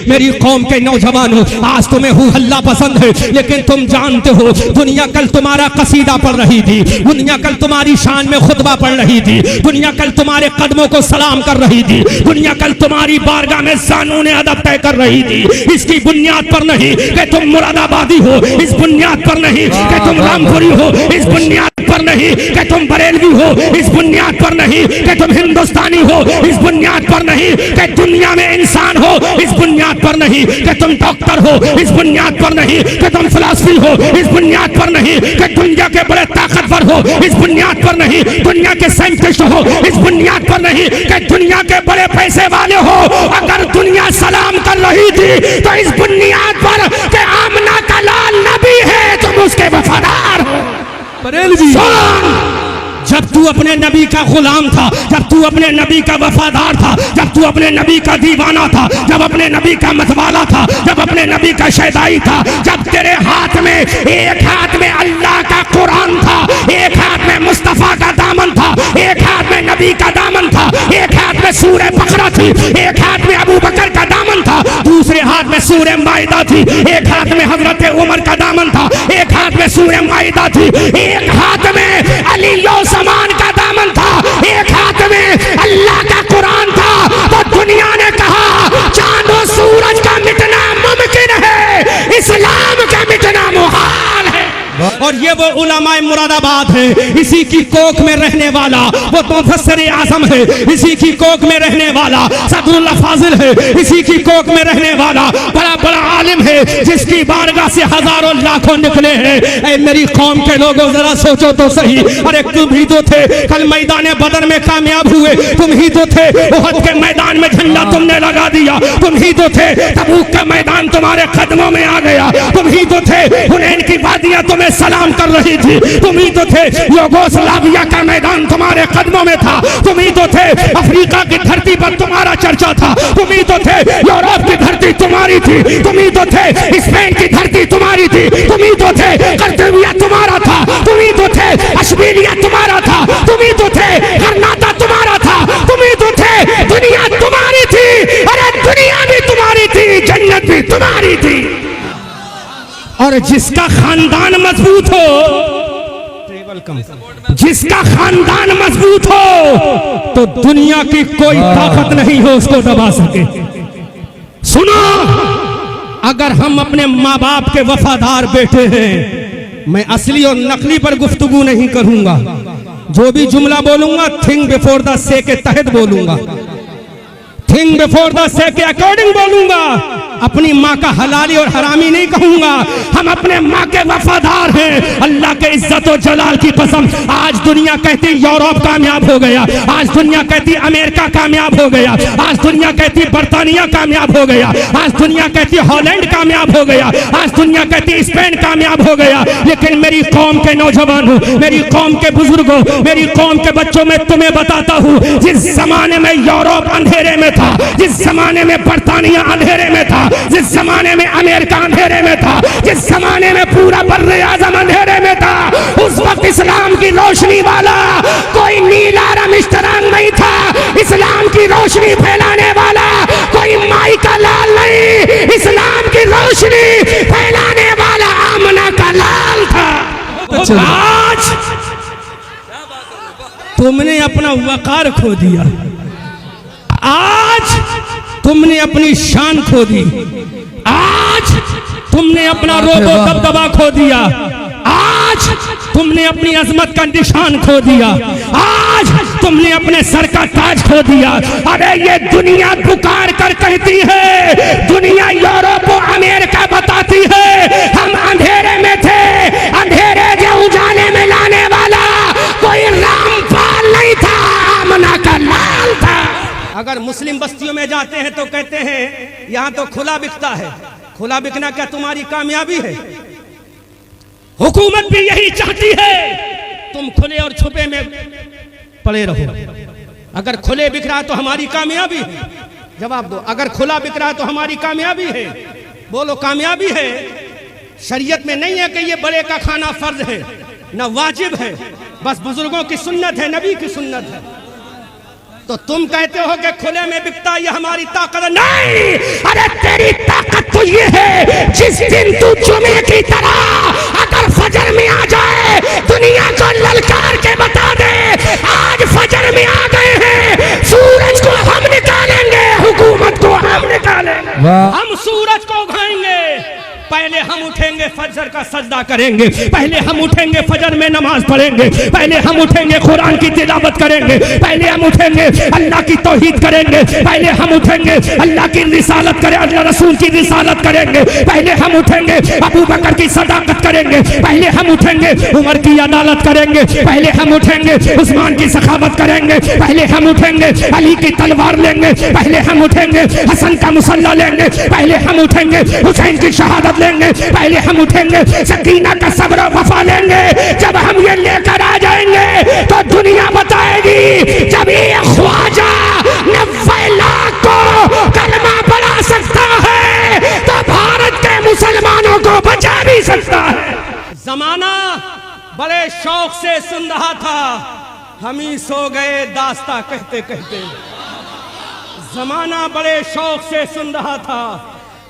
मेरी कौम के नौजवानों, आज तुम्हें हू हल्ला पसंद है, लेकिन तुम जानते हो दुनिया कल तुम्हारा कसीदा पढ़ रही थी, दुनिया कल तुम्हारी शान में खुतबा पढ़ रही थी, दुनिया कल तुम्हारे कदमों को सलाम कर रही थी, दुनिया कल तुम्हारी बारगाह में कानून अदब तय कर रही थी। इसकी बुनियाद पर नहीं कि तुम मुरादाबादी हो, इस बुनियाद पर नहीं कि तुम रामपुरी हो, इस बुनियाद पर नहीं कि तुम बरेलवी हो, इस बुनियाद पर नहीं कि तुम हिंदुस्तानी हो, इस बुनियाद पर नहीं कि दुनिया में इंसान हो, इस बुनियाद पर नहीं कि तुम डॉक्टर हो, इस बुनियाद पर नहीं कि तुम फिलॉसफी हो, इस बुनियाद पर नहीं कि दुनिया के बड़े ताकतवर हो, इस बुनियाद पर नहीं दुनिया के साइंटिस्ट हो, इस बुनियाद पर नहीं कि दुनिया के बड़े पैसे वाले हो। अगर दुनिया सलाम कर रही थी तो इस बुनियाद पर कि आमना का लाल नबी है, तुम उसके वफादार हो। जब तू अपने नबी का गुलाम था, जब तू अपने नबी का वफादार था, जब तू अपने नबी का दीवाना था, जब अपने नबी का मतवाला था, जब अपने नबी का शहदाई था, जब तेरे हाथ में एक हाथ में अल्लाह का कुरान था, एक हाथ में मुस्तफा का दामन था, एक हाथ में नबी का दामन था, एक हाथ में सूरह बकरा थी, एक हाथ में अबू बकर का दामन था, दूसरे हाथ में सूरह माइदा थी, एक हाथ में हजरत उमर का दामन था, एक हाथ में सूरह माइदा थी, एक हाथ में अली समान का दामन था, एक हाथ में अल्लाह का कुरान था। तो दुनिया ने कहा चांद और सूरज का मिटना मुमकिन है, इस्लाम का मिटना मुहाल है। और ये वो उलमाए मुरादाबाद है, इसी की कोख में रहने वाला वो मुफस्सिर आज़म है, इसी की कोख में रहने वाला सदरुल्लाह फाजिल है, इसी की कोख में रहने वाला बड़ा बड़ा आलिम है, जिसकी बारगाह से हजारों लाखों निकले हैं। ऐ मेरी कौम के लोगों जरा सोचो तो सही, अरे तुम ही तो थे कल मैदान बदर में कामयाब हुए, तुम ही तो थे उहद के मैदान में झंडा तुमने लगा दिया, तुम ही तो थे तबूक का मैदान तुम्हारे कदमों में आ गया, तुम ही तो थे हुनैन की वादियां तुम्हें सलाम कर रही थी, तुम ही तो थे युगोस्लाविया का मैदान तुम्हारे कदमों में था, तुम ही तो थे अफ्रीका की धरती पर तुम्हारा चर्चा था, तुम ही तो थे यूरोप की धरती तुम्हारी थी, तुम ही तो थे स्पेन की धरती तुम्हारी थी, तुम ही तो थे कर्तव्या तुम्हारा था, तुम ही तो थे अश्बीलिया तुम्हारा था, तुम ही तो थे कर्नाटक तुम्हारा था, तुम ही तो थे दुनिया तुम्हारी थी। अरे दुनिया भी तुम्हारी थी, जन्नत भी तुम्हारी थी। और जिसका खानदान मजबूत हो, जिसका खानदान मजबूत हो तो दुनिया की कोई ताकत नहीं हो उसको दबा सके। सुनो, अगर हम अपने माँ बाप के वफादार बेटे हैं, मैं असली और नकली पर गुफ्तगू नहीं करूंगा, जो भी जुमला बोलूंगा थिंक बिफोर द से के तहत बोलूंगा, थिंक बिफोर द से के अकॉर्डिंग बोलूंगा, अपनी माँ का हलाली और हरामी नहीं कहूंगा। हम अपने माँ के वफादार हैं। अल्लाह के इज्जत और जलाल की कसम, आज दुनिया कहती यूरोप कामयाब हो गया, आज दुनिया कहती अमेरिका कामयाब हो गया, आज दुनिया कहती बर्तानिया कामयाब हो गया, आज दुनिया कहती हॉलैंड कामयाब हो गया, आज दुनिया कहती स्पेन कामयाब हो गया, लेकिन मेरी कौम के नौजवानों, मेरी कौम के बुजुर्गों, मेरी कौम के बच्चों में तुम्हें बताता हूँ, जिस जमाने में यूरोप अंधेरे में था, जिस जमाने में बर्तानिया अंधेरे में था, जिस जमाने में अमेरिका अंधेरे में था, जिस जमाने में पूरा बर्रे आज़म अंधेरे में था, उस वक्त इस्लाम की रोशनी वाला कोई नीला रमिश्तरंग नहीं था, इस्लाम की रोशनी फैलाने वाला कोई माई का लाल नहीं, इस्लाम की रोशनी फैलाने वाला आमना का लाल था। आज तुमने अपना वकार खो दिया, आज तुमने अपनी शान खो दी, आज तुमने अपना रोबो दबदबा खो दिया, आज तुमने अपनी अजमत का निशान खो दिया, आज तुमने अपने सर का ताज खो दिया। अरे ये दुनिया पुकार कर कहती है, दुनिया यूरोप और अमेरिका बताती है, हम अंधेरे में थे, अंधेरे के उजाले में लाने वाला कोई रामपाल नहीं था, आमना का लाल था। अगर मुस्लिम बस्तियों में जाते हैं तो कहते हैं यहाँ तो खुला बिकता है, खुला बिकना क्या तुम्हारी कामयाबी है? हुकूमत भी यही चाहती है तुम खुले और छुपे में पड़े रहो। अगर खुले बिक रहा तो हमारी कामयाबी है, जवाब दो। अगर खुला बिक रहा तो हमारी कामयाबी है, बोलो कामयाबी है। शरीयत में नहीं है कि ये बड़े का खाना फर्ज है, न वाजिब है, बस बुजुर्गों की सुन्नत है, नबी की सुन्नत है। तो तुम कहते हो कि खुले में बिकता ये हमारी ताकत नहीं, अरे तेरी जिस दिन तू जुमे की तरह अगर फजर में आ जाए, दुनिया को ललकार के बता दे आज फजर में आ गए हैं, सूरज को हम निकालेंगे, हुकूमत को हम निकालेंगे, हम सूरज को उठाएंगे। पहले हम उठेंगे फजर का सजदा करेंगे, पहले हम उठेंगे फजर में नमाज पढ़ेंगे, पहले हम उठेंगे कुरान की तिलावत करेंगे, पहले हम उठेंगे अल्लाह की तौहीद करेंगे, पहले हम उठेंगे अल्लाह की रिसालत करें, अल्लाह रसूल की रिसालत करेंगे, पहले हम उठेंगे अबू बकर की सदाकत करेंगे, पहले हम उठेंगे उमर की अदालत करेंगे, पहले हम उठेंगे उस्मान की सखावत करेंगे, पहले हम उठेंगे अली की तलवार लेंगे, पहले हम उठेंगे हसन का मुसल्ला लेंगे, पहले हम उठेंगे हुसैन की शहादत लेंगे, पहले हम उठेंगे सकीना का सब्र वफा लेंगे। जब हम ये लेकर आ जाएंगे तो दुनिया बताएगी जब ये ख्वाजा 90 लाख को कलमा पढ़ा सकता है तो भारत के मुसलमानों को बचा भी सकता है। जमाना बड़े शौक से सुन रहा था, हम ही सो गए दास्ता कहते कहते। जमाना बड़े शौक से सुन रहा था,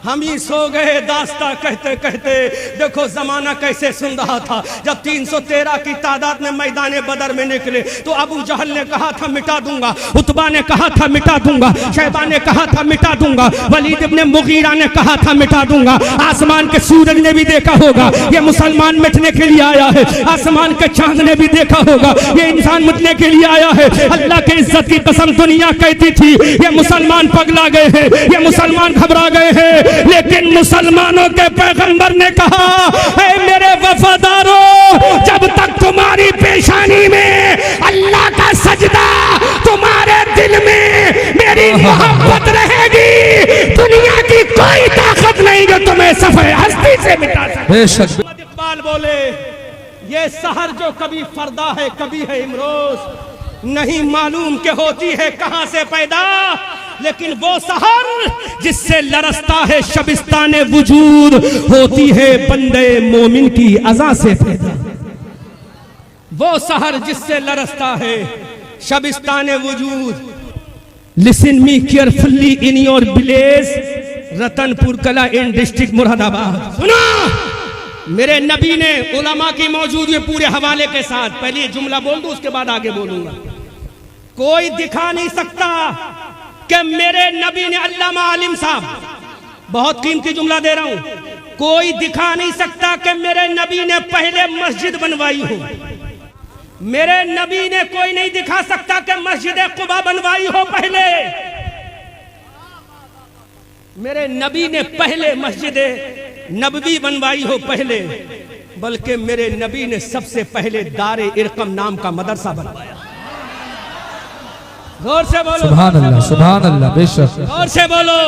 हम ही सो गए दास्ता कहते कहते। देखो जमाना कैसे सुन रहा था। जब 313 की तादाद में मैदान बदर में निकले तो अबू जहल ने कहा था मिटा दूंगा, उतबा ने कहा था मिटा दूंगा, शैबा ने कहा था मिटा दूंगा, वलीद इब्ने मुगीरा ने कहा था मिटा दूंगा। आसमान के सूरज ने भी देखा होगा ये मुसलमान मिटने के लिए आया है, आसमान के चांद ने भी देखा होगा ये इंसान मिटने के लिए आया है। अल्लाह के इज्जत की कसम दुनिया कहती थी ये मुसलमान पगला गए हैं, ये मुसलमान घबरा गए हैं, लेकिन मुसलमानों के पैगंबर ने कहा ऐ मेरे वफादारों, जब तक तुम्हारी पेशानी में अल्लाह का सजदा, तुम्हारे दिल में मेरी मोहब्बत रहेगी, दुनिया की कोई ताकत नहीं जो तुम्हें सफे हस्ती से मिटा सके। इकबाल बोले ये सहर जो कभी फरदा है कभी है इमरोज, नहीं मालूम के होती है कहां से पैदा, लेकिन वो सहर जिससे लरसता है शबिस्ताने वजूद, होती है बंदे मोमिन की अज़ा से पैदा। वो सहर जिससे लरसता है शबिस्ताने वजूद। Listen me carefully in your village Ratanpur कला इन डिस्ट्रिक्ट मुरादाबाद। सुना मेरे नबी ने उलमा की मौजूद में पूरे हवाले के साथ, पहले ये जुमला बोल दूं उसके बाद आगे बोलूंगा। कोई दिखा नहीं सकता कि मेरे नबी ने, अल्लामा आलिम साहब बहुत कीमती जुमला दे रहा हूं, कोई दिखा नहीं सकता कि मेरे नबी ने पहले मस्जिद बनवाई हो। मेरे नबी ने कोई नहीं दिखा सकता कि मस्जिद कुबा बनवाई हो पहले। मेरे नबी ने पहले मस्जिद नबवी बनवाई हो पहले, बल्कि मेरे नबी ने सबसे पहले दारे इरकम नाम का मदरसा बनवाया। गौर से बोलो सुभान अल्लाह बेशक। गौर से बोलो,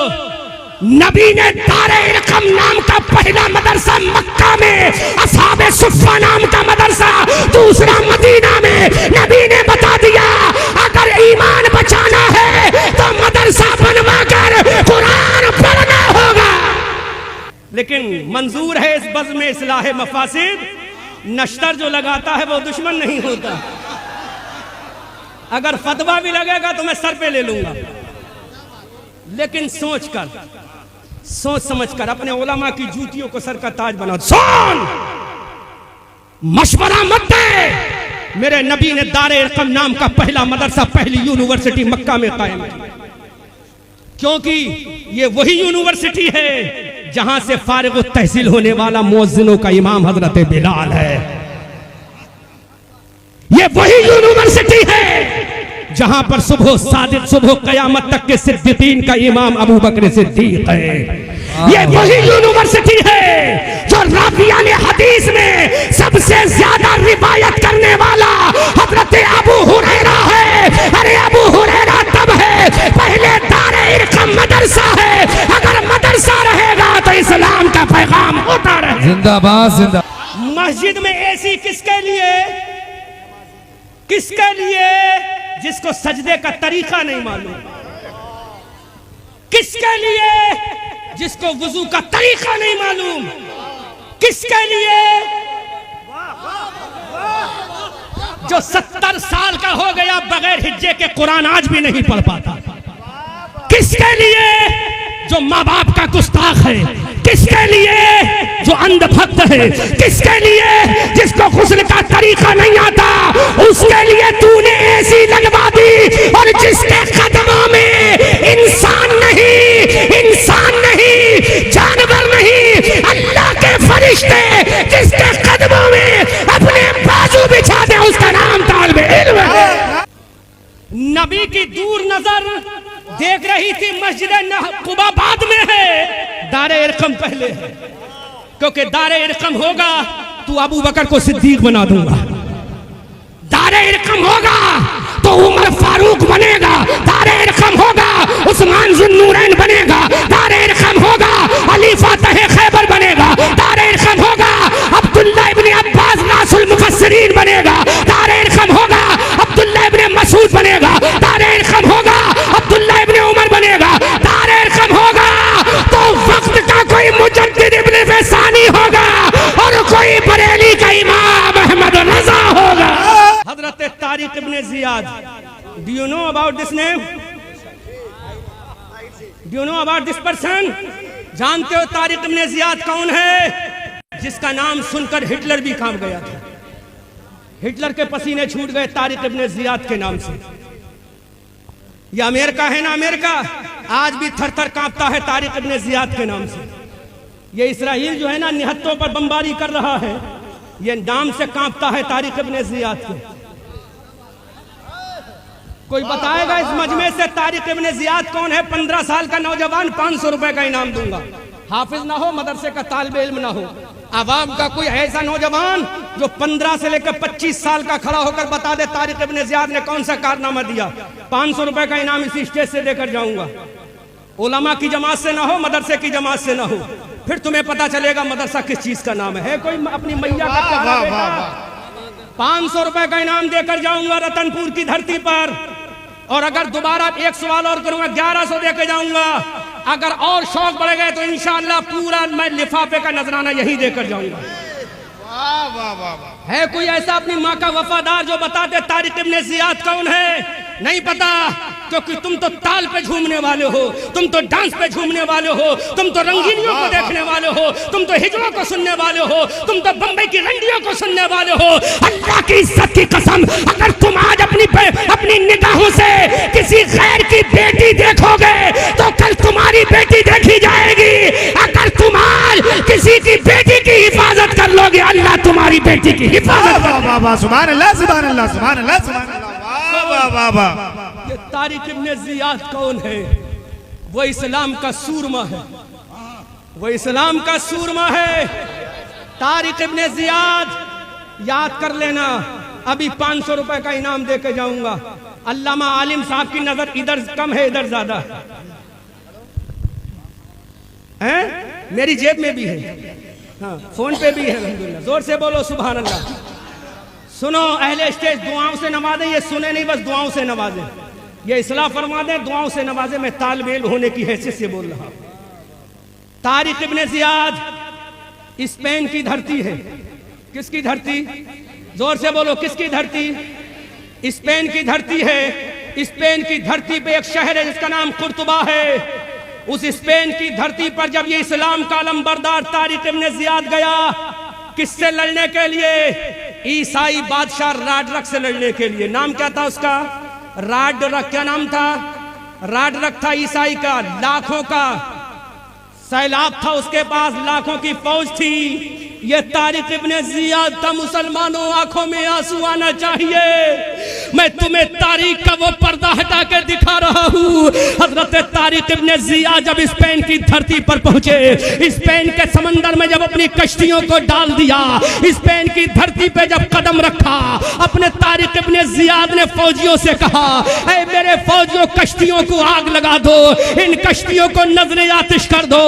नबी ने दारे इरकम नाम का पहला मदरसा मक्का में, असहाबे सुफ़ा नाम का मदरसा दूसरा मदीना में। नबी ने बता दिया अगर ईमान बचाना है तो मदरसा बनवा कर कुरान पढ़ना होगा। लेकिन मंजूर है इस बज़्म में इस्लाह मफासिद, नश्तर जो लगाता है वो दुश्मन नहीं होता। अगर फतवा भी लगेगा तो मैं सर पे ले लूंगा, लेकिन सोच समझ कर अपने उलमा की जूतियों को सर का ताज बना। सुन, मशवरा मत दे। मेरे नबी ने दारे इरकम नाम का पहला मदरसा, पहली यूनिवर्सिटी मक्का में कायम की, क्योंकि ये वही यूनिवर्सिटी है जहां से फारिग तहसील होने वाला मुअज्जिनों का इमाम हजरत बिलाल है। ये वही यूनिवर्सिटी है जहां पर सुबह सादिक, सुबह कयामत तक के सिद्दीकीन का इमाम अबू बकर सिद्दीक है। ये वही यूनिवर्सिटी है जो रावियान हदीस में सबसे ज्यादा रिवायत करने वाला हजरत अबू हुरैरा है। अरे अबू हुरैरा तब है, पहले दारे इरकम मदरसा है। अगर मदरसा रहेगा तो इस्लाम का पैगाम होता रहे। जिंदाबाद जिंदाबाद। मस्जिद में एसी किसके लिए? किसके लिए? जिसको सजदे का तरीका नहीं मालूम। किसके लिए? जिसको वुजू का तरीका नहीं मालूम। किसके लिए? जो 70 साल का हो गया बगैर हिज्जे के कुरान आज भी नहीं पढ़ पाता। किसके लिए? जो माँ बाप का गुस्ताख है। किसके लिए? जो अंधभक्त है। किसके लिए? जिसको गुस्ल का तरीका नहीं आता, उसके लिए तूने ऐसी लगवा दी। और जिसके कदमों में इंसान नहीं, जानवर नहीं, अल्लाह के फरिश्ते जिसके कदमों में अपने बाजू बिछा दे, उसका नाम तालिबे इल्म है। नबी की दूर नजर देख रही थी मस्जिद कुबा बाद में है, दारे इरकम पहले है, क्योंकि दारे इरकम होगा तो अबू बकर को सिद्दीक बना दूंगा, दारे इरकम होगा तो उमर फारूक बनेगा, दारे इरकम होगा उस्मान जुन्नूरैन बनेगा, दारे इरकम होगा अली फातह खैबर बनेगा, दारे इरकम होगा अब्दुल्ला इब्ने अब्बास नासुल मुफस्सिरीन बनेगा, दारे इरकम होगा अब्दुल्ला इब्ने मसूद बनेगा, दारे इरकम होगा अब्दुल्ला इब्ने उमर बनेगा, दारे इरकम होगा तो वक्त का कोई मुजद्दिद इब्ने फैसानी होगा और कोई बरेली का इमाम अहमद रजा होगा। हजरत Tariq ibn Ziyad, do you know about this name? Do you know about this person? जानते हो तारिक इब्ने जियाद कौन है? जिसका नाम सुनकर हिटलर भी कांप गया था, हिटलर के पसीने छूट गए तारिक इब्ने जियाद के नाम से। ये अमेरिका है ना, अमेरिका आज भी थर थर कांपता है तारिक इब्ने जियाद के नाम से। ये इसराइल जो है ना निहत्तों पर बमबारी कर रहा है, ये नाम से कांपता है तारिक इब्ने जियाद के। कोई बताएगा इस मजमे से तारिक इब्ने जियाद कौन है? 15 साल का नौजवान, 500 रुपए का इनाम दूंगा। हाफिज ना हो, मदरसे का तालिबे इल्म ना हो, आवाम का कोई ऐसा नौजवान जो 15 से लेकर 25 साल का खड़ा होकर बता दे तारिक इब्ने जियाद ने कौन सा कारनामा दिया, 500 रुपए का इनाम इसी स्टेज से देकर जाऊंगा। उलमा की जमात से ना हो, मदरसे की जमात से ना हो, फिर तुम्हें पता चलेगा मदरसा किस चीज का नाम है। कोई अपनी मैया का प्यारा बेटा, 500 रुपए का इनाम देकर जाऊंगा रतनपुर की धरती पर। और अगर दोबारा एक सवाल और करूंगा, 1100 देकर जाऊंगा। अगर और शौक बढ़ गए तो इंशाअल्लाह पूरा मैं लिफाफे का नजराना यही देकर जाऊंगा। है कोई ऐसा अपनी माँ का वफादार जो बता दे तारिक इब्ने जियाद कौन है? नहीं पता, क्योंकि तुम तो ताल पे झूमने वाले हो, तुम तो डांस पे झूमने वाले हो, तुम तो रंगीनियों को देखने वाले हो, तुम तो हिजड़ों को सुनने वाले हो, तुम तो बम्बई की रंडियों को सुनने वाले हो। अल्लाह की इज्जत की कसम, अगर तुम आज अपनी निगाहों से किसी गैर की बेटी देखोगे तो कल तुम्हारी बेटी देखी जाएगी। अगर तुम आज किसी की बेटी की हिफाजत कर लोगे, अल्लाह तुम्हारी बेटी की हिफाजत कर। सुभान अल्लाह, सुभान अल्लाह, सुभान अल्लाह, सुभान अल्लाह। ये तारिक इब्ने जियाद कौन है? वो इस्लाम का सूरमा है, वो इस्लाम का सूरमा है। तारिक इब्ने जियाद याद कर लेना। अभी 500 रुपए का इनाम देके जाऊंगा। अल्लामा आलिम साहब की नजर इधर कम है, इधर ज्यादा है। मेरी जेब में भी है, हाँ, फोन पे भी है। अल्हम्दुलिल्लाह, जोर से बोलो सुभान अल्लाह। सुनो अहले स्टेज, दुआओं से नवाजे। ये सुने नहीं, बस दुआओं से नवाजे। ये इस्लाह फरमा दे, दुआओं से नवाजे। मैं तालिबे इल्म होने की हैसियत से बोल रहा हूं। तारिक इब्ने जियाद स्पेन की धरती है। किसकी धरती? जोर से बोलो, किसकी धरती? स्पेन की धरती है। स्पेन की धरती पे एक शहर है जिसका नाम कुर्तुबा है। उस स्पेन की धरती पर जब ये इस्लाम का अलमबरदार तारिक इब्ने जियाद गया, किससे लड़ने के लिए? ईसाई बादशाह राडरक से लड़ने के लिए। नाम क्या था उसका? राडरक। क्या नाम था? राडरक था ईसाई का। लाखों का सैलाब था उसके पास, लाखों की फौज थी। ये तारिक इब्ने जियाद था। मुसलमानों, आंखों में आंसू आना चाहिए। मैं तुम्हें तारीख का वो पर्दा हटा के दिखा रहा हूँ। हजरत तारिक इब्ने जियाद जब स्पेन की धरती पर पहुंचे, स्पेन के समंदर में जब अपनी कश्तियों को डाल दिया, स्पेन की धरती पे जब कदम रखा, अपने तारिक इब्ने जियाद ने फौजियों से कहा, ऐ मेरे फौजियों, कश्तियों को आग लगा दो, इन कश्तियों को नजरे आतिश कर दो,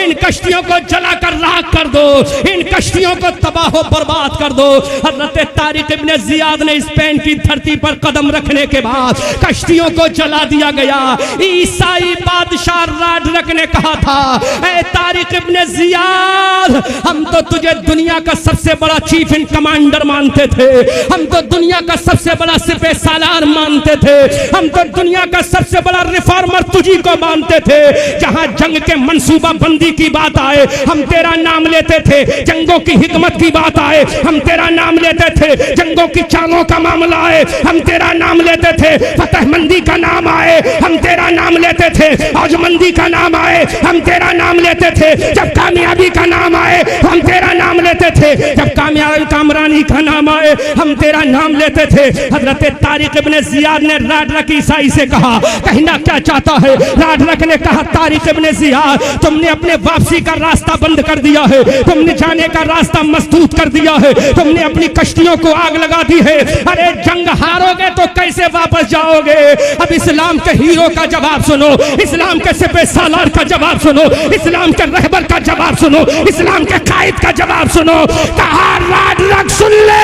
इन कश्तियों को जलाकर राख कर दो, इन कश्तियों को तबाह बर्बाद कर दो। हजरत तारिक इब्ने जियाद ने स्पेन की धरती पर कदम रखने के बाद कश्तियों को जला दिया गया। ईसाई बादशाह राडरक ने कहा था, ऐ तारिक इब्ने जियाद, हम तो तुझे दुनिया का सबसे बड़ा चीफ इन कमांडर मानते थे, हम तो दुनिया का सबसे बड़ा सिपह सालार मानते थे, हम तो दुनिया का सबसे बड़ा रिफॉर्मर तुझी को मानते थे। जहां जंग के मंसूबा बंदी की बात आए हम तेरा नाम लेते थे, जंगों की हिकमत की बात आए हम तेरा नाम लेते थे, जंगों की चालों का मामला आए हम तेरा नाम लेते थे, फतहमंदी का नाम आए हम तेरा नाम लेते थे, औजमंदी का नाम आए हम तेरा नाम लेते थे, जब कामयाबी का नाम आए हम तेरा नाम लेते थे, जब कामयाबी कामरानी का नाम आए हम तेरा नाम लेते थे। हजरत तारिक इब्ने जियाद ने राडरक ईसाई से कहा, कहना क्या चाहता है? राडरक ने कहा, तारिक इब्ने जियाद, तुमने अपने वापसी का रास्ता बंद कर दिया है, तुमने जाने का रास्ता मसदूद कर दिया है, तुमने अपनी कश्तियों को आग लगा दी है। अरे जंग हारोगे तो कैसे वापस जाओगे? अब इस्लाम के हीरो का जवाब सुनो, इस्लाम के सिपह सालार का जवाब सुनो, इस्लाम के रहबर का जवाब सुनो, इस्लाम के कायद का जवाब सुनो। कहा राडरक सुन ले,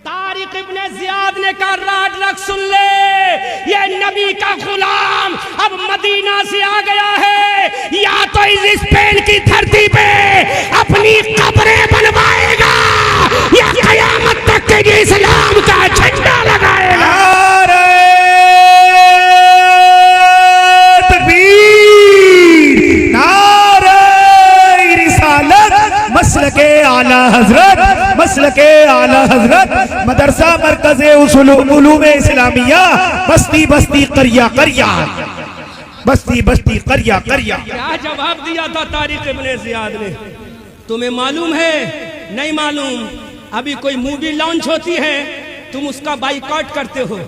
तारिक इब्ने जियाद ने कहा राडरक सुन ले, ये नबी का गुलाम अब मदीना से आ गया है, या तो इस स्पेन की धरती पे अपनी कब्रें बनवाएगा या कयामत तक के इस्लाम का झंडा लगाएगा। मसलके आला हजरत, मसलके आला हजरत, मदरसा मरकज़े उलूम इस्लामिया, बस्ती बस्ती करिया करिया, बस्ती बस्ती करिया करिया। क्या जवाब दिया था तारिक इब्ने जियाद ने? तुम्हें मालूम है? नहीं मालूम। अभी कोई मूवी लॉन्च होती है, तुम उसका बाइकआउट करते हो,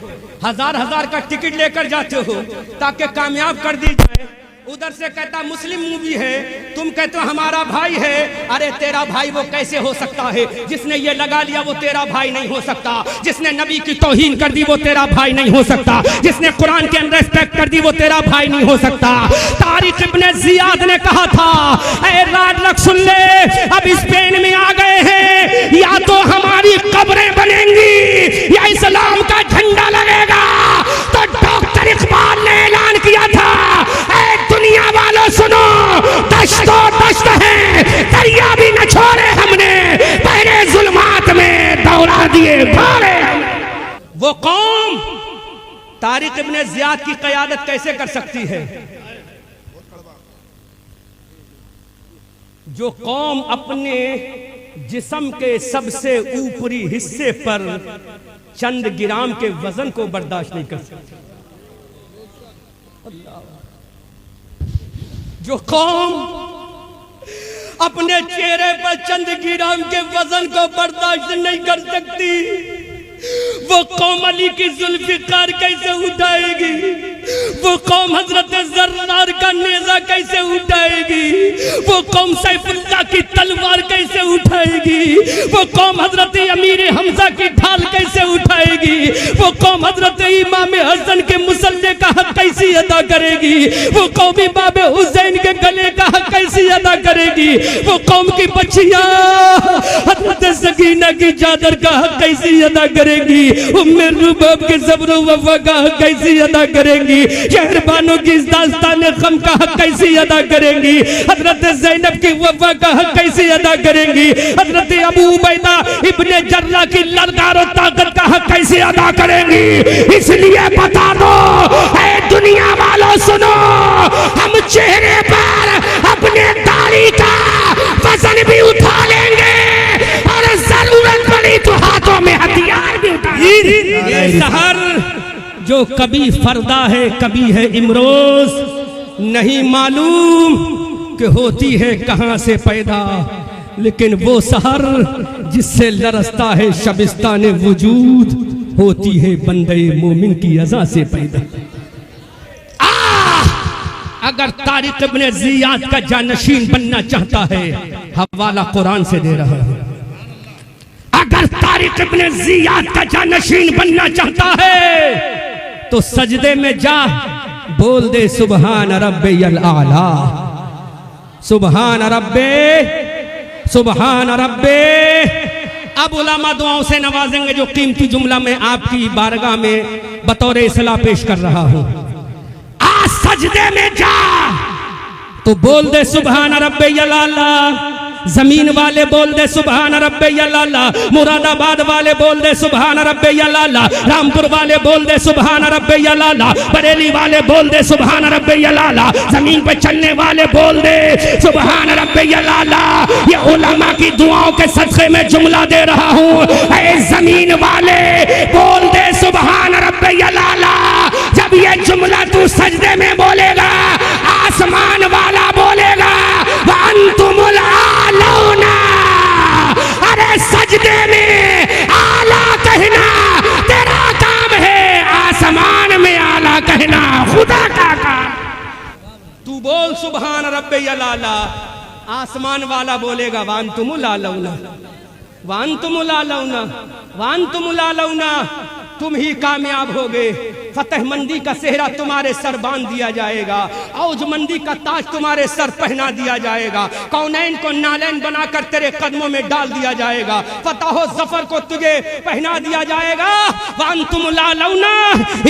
हजार हजार का टिकट लेकर जाते हो ताकि कामयाब कर दी जाए। उधर से कहता मुस्लिम मूवी है, तुम कहते हो हमारा भाई है। अरे तेरा भाई वो कैसे हो सकता है? जिसने ये लगा लिया वो तेरा भाई नहीं हो सकता, जिसने नबी की तौहीन कर दी वो तेरा भाई नहीं हो सकता, जिसने कुरान के अनरेस्पेक्ट कर दी वो तेरा भाई नहीं हो सकता। तारिक इब्ने जियाद ने कहा था, ऐ राडरक सुन ले, अब स्पेन में आ गए हैं, या तो हमारी कब्रें बनेंगी या इस्लाम का झंडा लगेगा। तो डॉक्टर इकबाल ने ऐलान किया था, दुनिया वालों सुनो, दश्तो दश्त है, दरिया भी न छोड़े हमने, पहले जुल्मात में दौड़ा दिए भारे। वो कौम तारिक इब्ने जियाद की क़यादत कैसे कर सकती है? जो कौम अपने जिस्म के सबसे ऊपरी हिस्से पर चंद ग्राम के वजन को बर्दाश्त नहीं कर सकती, जो कौम अपने चेहरे पर चंद ग्राम के वजन को बर्दाश्त नहीं कर सकती, वो कौम अली की जुल्फिकार कैसे उठाएगी? वो कौम हजरत जर्रार का नेजा कैसे उठाएगी? वो कौम सैफुल्लाह की तलवार कैसे उठाएगी? वो कौम हजरत अमीर हमजा की ढाल कैसे उठाएगी? वो कौम हजरत इमाम हसन के मुसल्ले का हक कैसे अदा करेगी? वो कौम इमाम हुसैन के गले का हक कैसे अदा करेगी? वो कौम की बच्चियां हजरत सकीना की चादर का हक कैसे अदा करेगी? उम्मे रुबाब के सब्र वफा का हक कैसे अदा करेंगी? शहरबानों की इस दास्तान गम का हक कैसे अदा करेंगी? हजरत ज़ैनब की वफा का हक कैसे अदा करेंगी? हजरत अबू उबैदा इब्ने जर्राह की ललकार और ताकत का हक कैसे अदा करेंगी? इसलिए बता दो, ऐ दुनिया वालों सुनो, हम चेहरे पर अपने दाढ़ी का वजन भी उठा लेंगे और जरूरत पड़ी तो हाथों में हथियार भी उठाएंगे। ये शहर जो कभी फरदा है कभी है इमरोज, नहीं मालूम कि होती है कहां से पैदा, लेकिन वो शहर जिससे लरसता है शबिस्तान वजूद, होती है बंदे मोमिन की अज़ा से पैदा। अगर तारिक इब्ने जियाद का जानशीन बनना चाहता है, हवाला कुरान से दे रहा है, अगर तारिक इब्ने जियाद का जानशीन बनना चाहता है तो सजदे में जा बोल दे सुबहान रब्बियल आला, सुबहान रब्बे, सुबहान रब्बे अब उलमा दुआओं से नवाजेंगे जो कीमती जुमला मैं आपकी बारगाह में बतौर इस्लाह पेश कर रहा हूं। आज सजदे में जा तो बोल दे सुभान रब्बियल आला, जमीन वाले बोल दे सुभान रब्बियल आला, मुरादाबाद वाले बोल दे सुभान रब्बियल आला, रामपुर वाले बोल दे सुभान रब्बियल आला, बरेली वाले बोल दे सुभान रब्बियल आला, जमीन पे चलने वाले बोल दे सुभान रब्बियल आला। ये उलमा की दुआओं के सदक़े में जुमला दे रहा हूँ। ऐ जमीन वाले बोल दे सुभान रब्बियल आला। जब ये जुमला तू सजदे में बोलेगा, आसमान वाला बोलेगा व अंतुमुल आलौना। अरे सजदे में आला कहना तेरा काम है, आसमान में आला कहना खुदा का काम। तू बोल सुभान रब्बियल आला, आसमान वाला बोलेगा व अंतुमुल आलौना, व अंतुमुल आलौना, व अंतुमुल आलौना। तुम ही कामयाब होगे। फतहमंदी का सेहरा तुम्हारे सर बांध दिया जाएगा, औजमंदी का ताज तुम्हारे सर पहना दिया जाएगा, कौनैन को नालैन बनाकर तेरे कदमों में डाल दिया जाएगा, फतह जफर को तुझे पहना दिया जाएगा। वअंतुम लालौना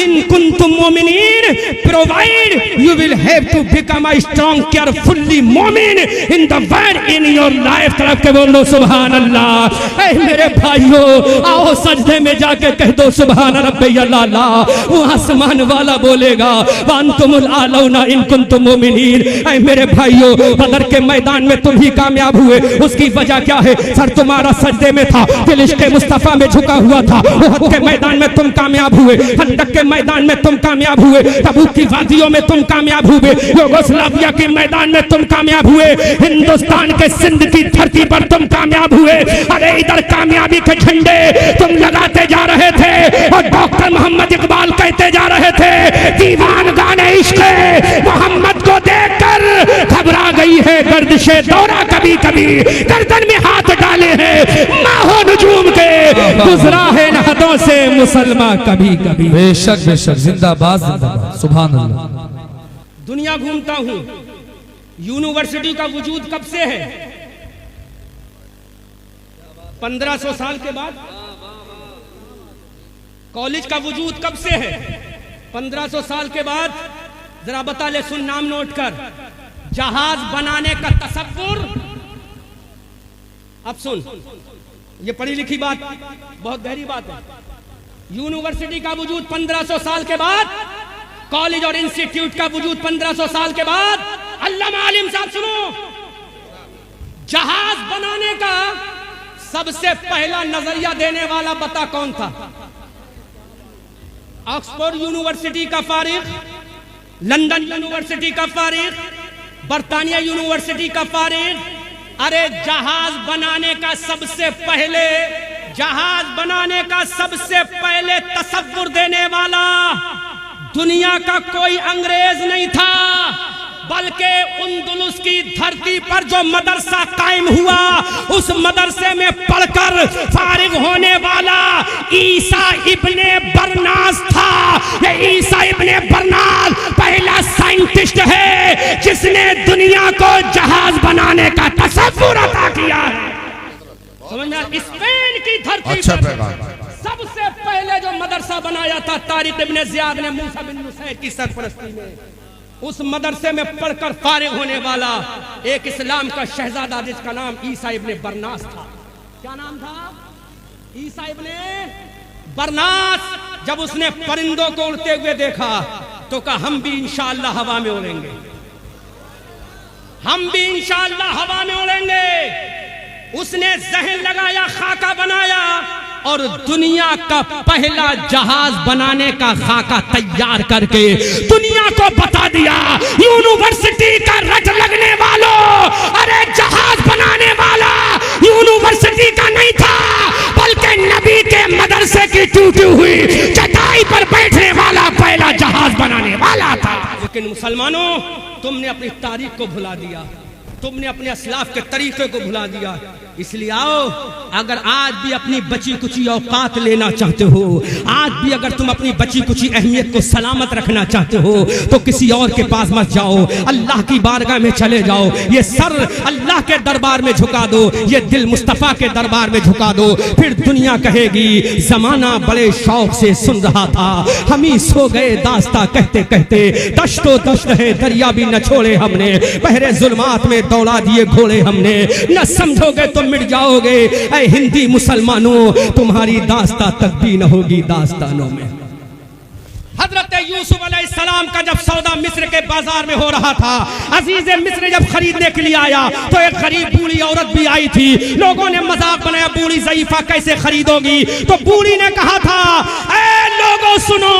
इन कुंतुम मोमिनीन, provide you will have to become a strong carefully मोमिन in the world in your life. तरफ के बोलो सुभान अल्लाह। ऐ मेरे भाइयों, आओ सजदे में जाके कह दो सुभान रब्बियल आला। आसमान वाला बोलेगा वांतुमुल आलौना इन कुंतुम मोमिनीन। ऐ मेरे भाइयों, बदर के मैदान में तुम ही कामयाब हुए। उसकी वजह क्या है? सर तुम्हारा सजदे में था, दिल इश्क़े मुस्तफा में झुका हुआ था। उहद के मैदान में तुम कामयाब हुए, खंदक के मैदान में तुम कामयाब हुए, तबूक की वादियों में तुम कामयाब हुए, युगोस्लाविया के मैदान में तुम कामयाब हुए, हिंदुस्तान के सिंध की धरती पर तुम कामयाब हुए। अरे इधर कामयाबी के झंडे तुम लगाते जा रहे थे और डॉक्टर मोहम्मद इकबाल कहते जा रहे थे, दीवान गाने इश्क़ मोहम्मद को देखकर घबरा गई है गर्दिशे दौरा, कभी कभी गर्दन में हाथ डाले हैं माहो नजूम के, गुजरा है नहदों से मुसलमान कभी कभी। बेशक बेशक, जिंदाबाद जिंदाबाद, सुभान अल्लाह। दुनिया घूमता हूं, यूनिवर्सिटी का वजूद कब से है? 1500 साल के बाद। कॉलेज का वजूद कब से है? 1500 साल के बाद। जरा बता ले, सुन, नाम नोट कर। जहाज बनाने का तसव्वुर, अब सुन, ये पढ़ी लिखी बात, बहुत गहरी बात है। यूनिवर्सिटी का वजूद 1500 साल के बाद, कॉलेज और इंस्टीट्यूट का वजूद 1500 साल के बाद। अल्लामा आलिम साहब सुनो, जहाज बनाने का सबसे पहला नजरिया देने वाला बता कौन था? ऑक्सफोर्ड यूनिवर्सिटी का फारिग, लंदन यूनिवर्सिटी का फारिग, बर्तानिया यूनिवर्सिटी का फारिग। अरे जहाज बनाने का सबसे पहले, जहाज बनाने का सबसे पहले तसव्वुर देने वाला दुनिया का कोई अंग्रेज नहीं था, बल्कि उंदुलुस की धरती पर जो मदरसा कायम हुआ, उस मदरसे में पढ़कर फारिग होने वाला ईसा इब्ने बरनास था। ये ईसा इब्ने बरनास पहला साइंटिस्ट है जिसने दुनिया को जहाज बनाने का तसव्वुर अता किया है। समझना, स्पेन की धरती पर सबसे पहले जो मदरसा बनाया था तारिक इब्ने ज़ियाद ने मूसा बिन नुसैर की सरपरस्ती में, उस मदरसे में पढ़कर फारिग होने वाला एक इस्लाम का शहजादा जिसका नाम ईसा इब्ने बरनास था। क्या नाम था? ईसा इब्ने बरनास। जब उसने परिंदों को उड़ते हुए देखा तो कहा, हम भी इंशाअल्लाह हवा में उड़ेंगे, हम भी इंशाअल्लाह हवा में उड़ेंगे। उसने जहन लगाया, खाका बनाया और दुनिया का पहला जहाज बनाने का खाका तैयार करके दुनिया को बता दिया। यूनिवर्सिटी का रट लगने वालों, अरे जहाज बनाने वाला यूनिवर्सिटी का नहीं था, बल्कि नबी के मदरसे की टूटी हुई चटाई पर बैठने वाला पहला जहाज बनाने वाला था। लेकिन मुसलमानों, तुमने अपनी तारीख को भुला दिया, तुमने अपने असलाफ के तरीके को भुला दिया। इसलिए आओ, अगर आज भी अपनी बची कुची औकात लेना चाहते हो, आज भी अगर तुम अपनी बची कुची अहमियत को सलामत रखना चाहते हो, तो किसी और के पास मत जाओ, अल्लाह की बारगाह में चले जाओ। ये सर अल्लाह अल्लाह के दरबार में झुका दो, ये दिल मुस्तफ़ा के दरबार में झुका दो, फिर दुनिया कहेगी जमाना बड़े शौक से सुन रहा था, हम ही सो गए दास्ता कहते कहते, दश्तो दश्त है दरिया भी न छोड़े हमने, बहरे जुल्मात में दौड़ा दिए घोड़े हमने, न समझोगे तो मिट जाओगे ऐ हिंदी मुसलमानों, तुम्हारी दास्ता तक भी न होगी दास्तानों में। हजरत यूसुफ अलैहिस्सलाम का जब सौदा मिस्र के बाजार में हो रहा था, अजीज मिस्र जब खरीदने के लिए आया तो एक गरीब बूढ़ी औरत भी आई थी। लोगों ने मजाक बनाया, बूढ़ी ज़ईफा कैसे खरीदोगी? तो बूढ़ी ने कहा था, ऐ लोगों सुनो,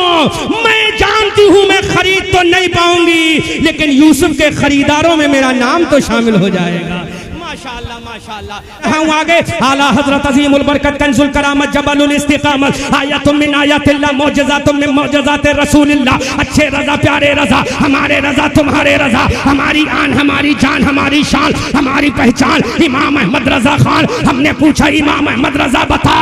मैं जानती हूं मैं खरीद तो नहीं पाऊंगी, लेकिन यूसुफ के खरीदारों में मेरा नाम तो शामिल हो जाएगा। माशाअल्लाह माशाअल्लाह। हम आगे आला हजरत अजीमुल बरकत कंजुल करामत जबलुल इस्तिकामत आयतुम मिन आयातिल्लाह मौजज़ातुम मिन मौजज़ाति रसूलिल्लाह। अच्छे रजा प्यारे रजा, हमारे रजा तुम्हारे रजा, हमारी आन हमारी जान हमारी शान हमारी पहचान इमाम अहमद रजा खान। हमने पूछा इमाम अहमद रजा बता,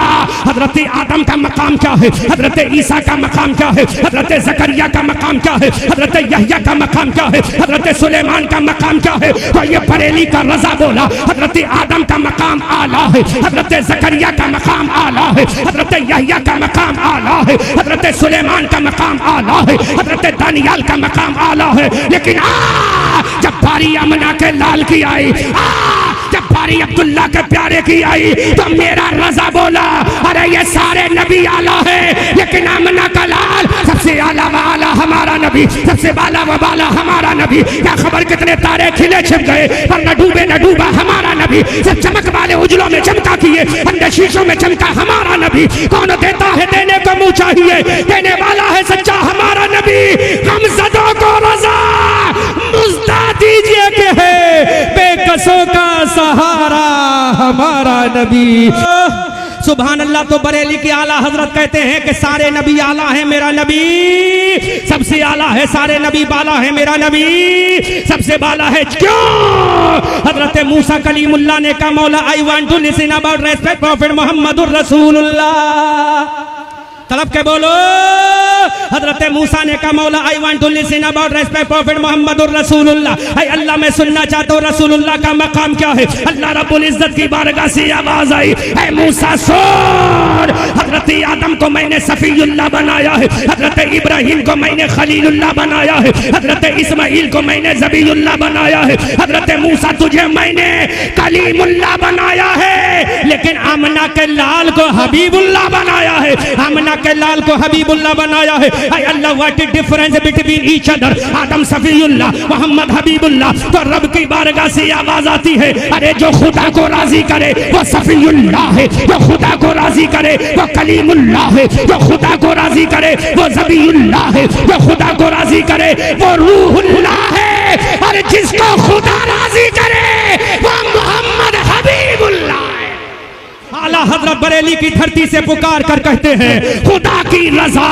हजरत आदम का मकाम क्या है, हजरत ईसा का मकाम क्या है, हजरत जकरिया का मकाम क्या है, हजरत यहया का मकाम क्या है, हजरत सुलेमान का मकाम क्या है? तो ये बरेली का रजा बोला, हजरत आदम का मकाम आला है, हजरत जकरिया का मकाम आला है, हजरत यहया का मकाम आला है, हजरत सुलेमान का मकाम आला है, हजरत दानियाल का मकाम आला है। लेकिन जब बारी अमना के लाल की आई, जब बारी अब्दुल्ला के प्यारे की आई, तो मेरा रजा बोला, अरे ये सारे नबी आला है, लेकिन अमना का लाल सबसे आला वाला हमारा नबी, सबसे बाला व बाला हमारा नबी। क्या खबर कितने तारे खिले छिप गए, पर न डूबे न डूबा हमारा नबी। सब चमक वाले उजलों में चमका किए, अंदर शीशों में चमका हमारा नबी। कौन देता है देने को मुँह चाहिए, देने वाला है सच्चा हमारा नबी। गमज़दों को रजा मुझदा दीजिए के है बेकसों का सहारा हमारा नबी। सुभान अल्लाह। तो बरेली के आला हजरत कहते हैं कि सारे नबी आला है, मेरा नबी सबसे आला है, सारे नबी बाला है, मेरा नबी सबसे बाला है। क्यों? हजरत मूसा कलीमुल्लाह ने कहा, मौला I want to listen about respect prophet मोहम्मदुर रसूलुल्लाह। तलब के बोलो। हजरत मूसा ने कहा, मौला I want to listen about respect prophet मोहम्मदुर रसूलुल्लाह। अल्लाह मैं सुनना चाहता हूँ रसूलुल्लाह का मकाम क्या है। अल्लाह रब्बुल इज्जत की बारगाह से आवाज आई, ऐ मूसा सुन, हजरत आदम को मैंने सफीउल्लाह बनाया है, हजरत इब्राहिम को मैंने खलीलुल्लाह बनाया है, हजरत इस्माइल को मैंने ज़बीउल्लाह बनाया है, हजरत मूसा तुझे मैंने कलीमुल्लाह बनाया है, लेकिन आमना के लाल को हबीबुल्लाह बनाया है, आमना के लाल को हबीबुल्लाह बनाया है। Allah what is difference between each other, Adam सफीउल्लाह मोहम्मद हबीबुल्लाह। तो रब की बारगाह से आवाज आती है, अरे जो खुदा को राजी करे वो सफीउल्लाह है, जो खुदा को राजी करे वो कलीमुल्लाह है, जो खुदा को राजी करे वो ज़बीउल्लाह है, जो खुदा को राजी करे वो रूहुल्लाह है, अरे जिसको खुदा राजी करे वो मोहम्मद हबीबुल्लाह है। आला हजरत बरेली की धरती से पुकार कर कहते हैं, खुदा की रजा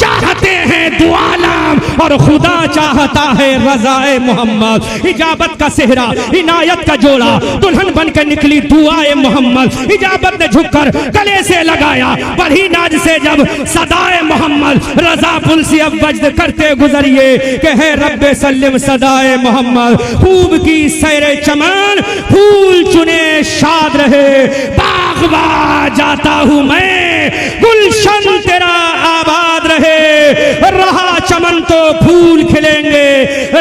चाहते हैं दो आलम और खुदा चाहता है रजाए मोहम्मद। इजाबत का सेहरा इनायत का जोड़ा दुल्हन बन के निकली दुआए मोहम्मद। इजाबत ने झुककर गले से लगाया बड़ी नाज से जब सदाए मोहम्मद। रजा पुल से अब वज्द करते गुजरिए कि है रब्बे सल्लिम सदाए मोहम्मद। खूब की सैरे चमन फूल चुने शाद रहे, बागवा जाता हूँ मैं गुलशन तेरा आबाद रहे, रहा चमन तो फूल खिलेंगे,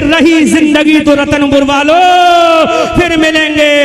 रही जिंदगी तो रतनपुर वालों फिर मिलेंगे।